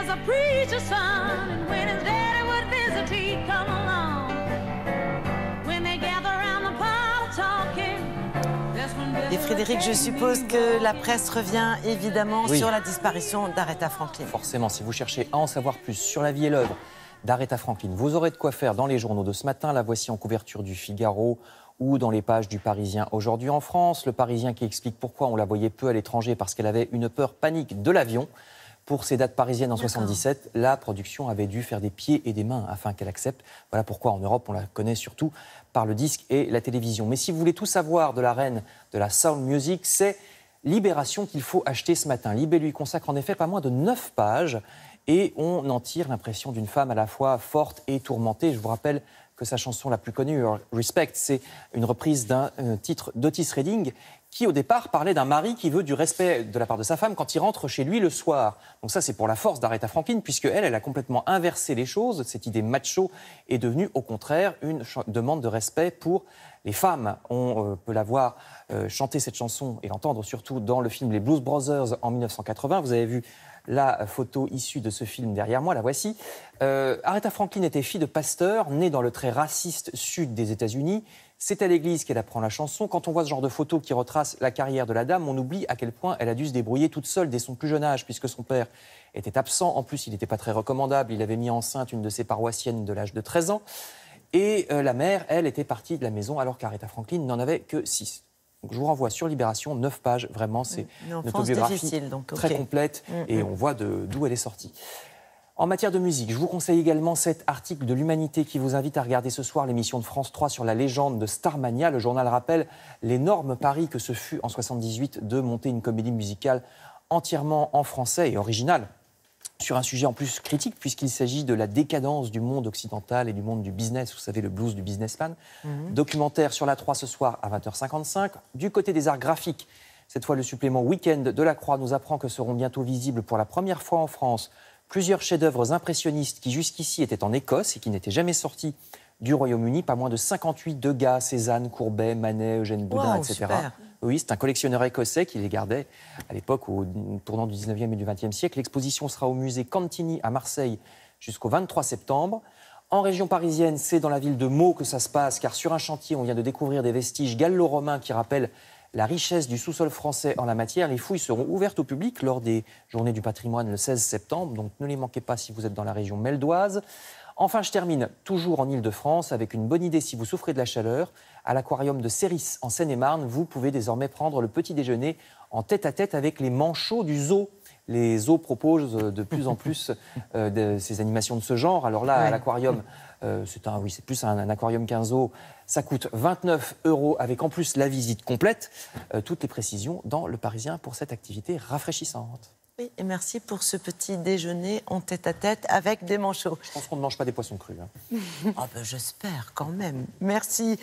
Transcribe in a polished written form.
was a preacher's son, and when his daddy would visit, he'd come along. When they gather around the parlor talking, that's when Billy Et Frédéric, je suppose que la presse revient évidemment sur la disparition d'Aretha Franklin. Forcément, si vous cherchez à en savoir plus sur la vie et l'œuvre d'Aretha Franklin, vous aurez de quoi faire dans les journaux de ce matin. La voici en couverture du Figaro ou dans les pages du Parisien aujourd'hui en France. Le Parisien qui explique pourquoi on la voyait peu à l'étranger, parce qu'elle avait une peur panique de l'avion. Pour ces dates parisiennes en 77, la production avait dû faire des pieds et des mains afin qu'elle accepte. Voilà pourquoi en Europe, on la connaît surtout par le disque et la télévision. Mais si vous voulez tout savoir de la reine de la soul music, c'est Libération qu'il faut acheter ce matin. Libé lui consacre en effet pas moins de 9 pages et on en tire l'impression d'une femme à la fois forte et tourmentée. Je vous rappelle que sa chanson la plus connue, Respect, c'est une reprise d'un titre d'Otis Redding qui, au départ, parlait d'un mari qui veut du respect de la part de sa femme quand il rentre chez lui le soir. Donc ça, c'est pour la force d'Aretha Franklin, puisque elle a complètement inversé les choses. Cette idée macho est devenue, au contraire, une demande de respect pour les femmes. On peut la voir chanter cette chanson et l'entendre surtout dans le film Les Blues Brothers en 1980. Vous avez vu la photo issue de ce film derrière moi, la voici. Aretha Franklin était fille de pasteur, née dans le très raciste sud des États-Unis. C'est à l'église qu'elle apprend la chanson. Quand on voit ce genre de photos qui retracent la carrière de la dame, on oublie à quel point elle a dû se débrouiller toute seule dès son plus jeune âge, puisque son père était absent. En plus, il n'était pas très recommandable. Il avait mis enceinte une de ses paroissiennes de l'âge de 13 ans. Et la mère, elle, était partie de la maison alors qu'Aretha Franklin n'en avait que 6. Donc, je vous renvoie sur Libération, 9 pages. Vraiment, c'est une autobiographie très complète et on voit d'où elle est sortie. En matière de musique, je vous conseille également cet article de l'Humanité qui vous invite à regarder ce soir l'émission de France 3 sur la légende de Starmania. Le journal rappelle l'énorme pari que ce fut en 78 de monter une comédie musicale entièrement en français et originale, sur un sujet en plus critique puisqu'il s'agit de la décadence du monde occidental et du monde du business, vous savez, le blues du businessman. Documentaire sur la 3 ce soir à 20h55. Du côté des arts graphiques, cette fois le supplément Week-end de la Croix nous apprend que seront bientôt visibles pour la première fois en France plusieurs chefs-d'œuvre impressionnistes qui jusqu'ici étaient en Écosse et qui n'étaient jamais sortis du Royaume-Uni. Pas moins de 58 Degas, Cézanne, Courbet, Manet, Eugène Boudin, etc. Super. Oui, c'est un collectionneur écossais qui les gardait à l'époque, au tournant du 19e et du 20e siècle. L'exposition sera au musée Cantini à Marseille jusqu'au 23 septembre. En région parisienne, c'est dans la ville de Meaux que ça se passe, car sur un chantier, on vient de découvrir des vestiges gallo-romains qui rappellent la richesse du sous-sol français en la matière. Les fouilles seront ouvertes au public lors des Journées du patrimoine le 16 septembre, donc ne les manquez pas si vous êtes dans la région meldoise. Enfin, je termine toujours en Ile-de-France avec une bonne idée si vous souffrez de la chaleur. À l'aquarium de Céris, en Seine-et-Marne, vous pouvez désormais prendre le petit déjeuner en tête-à-tête avec les manchots du zoo. Les zoos proposent de plus en plus ces animations de ce genre. Alors là, à l'aquarium, c'est plus un aquarium qu'un zoo. Ça coûte 29 € avec en plus la visite complète. Toutes les précisions dans Le Parisien pour cette activité rafraîchissante. Oui, et merci pour ce petit déjeuner en tête-à-tête avec des manchots. Je pense qu'on ne mange pas des poissons crus. Ah ben, j'espère quand même. Merci.